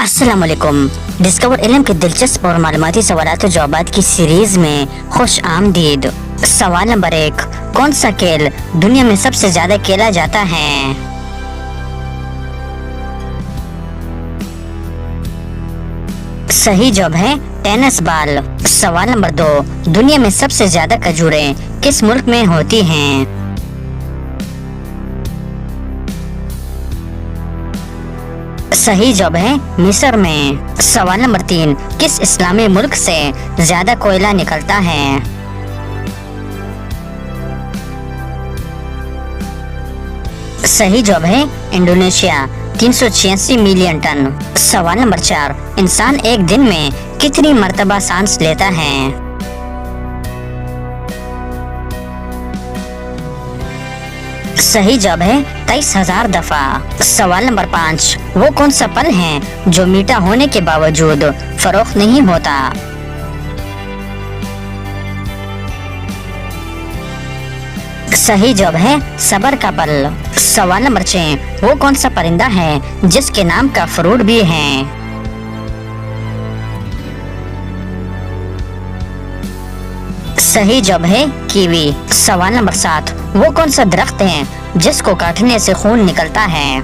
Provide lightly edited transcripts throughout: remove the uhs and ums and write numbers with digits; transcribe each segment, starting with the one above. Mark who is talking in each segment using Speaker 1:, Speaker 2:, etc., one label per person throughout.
Speaker 1: अस्सलाम वालेकुम। डिस्कवर इल्म के दिलचस्प और मालूमाती सवालात और जवाबात की सीरीज में खुश आमदीद। सवाल नंबर 1, कौन सा खेल दुनिया में सबसे ज्यादा खेला जाता है? सही जवाब है टेनिस बॉल। सवाल नंबर 2, दुनिया में सबसे ज्यादा खजूरें किस मुल्क में होती हैं? सही जवाब है मिस्र में। सवाल नंबर 3, किस इस्लामी मुल्क से ज्यादा कोयला निकलता है? सही जवाब है इंडोनेशिया, 386 मिलियन टन। सवाल नंबर 4, इंसान एक दिन में कितनी मर्तबा सांस लेता है? सही जवाब है 23,000 दफा। सवाल नंबर 5, वो कौन सा फल है जो मीठा होने के बावजूद फरोख्त नहीं होता? सही जवाब है सबर का फल। सवाल नंबर 6, वो कौन सा परिंदा है जिसके नाम का फ्रूट भी है? सही जवाब है कीवी। सवाल नंबर 7, वो कौन सा दरख्त है जिसको काटने से खून निकलता है?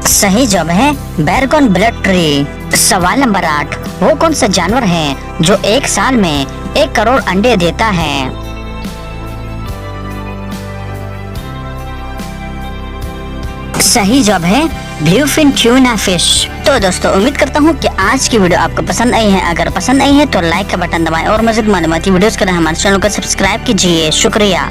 Speaker 1: सही जवाब है बैरगन ब्लड ट्री। सवाल नंबर 8, वो कौन सा जानवर है जो एक साल में 1 करोड़ अंडे देता है? सही जवाब है ब्लूफिन ट्यूना फिश। तो दोस्तों, उम्मीद करता हूँ कि आज की वीडियो आपको पसंद आई है। अगर पसंद आई है तो लाइक का बटन दबाएं और मज़ीद मालूमाती वीडियोस के लिए हमारे चैनल को सब्सक्राइब कीजिए। शुक्रिया।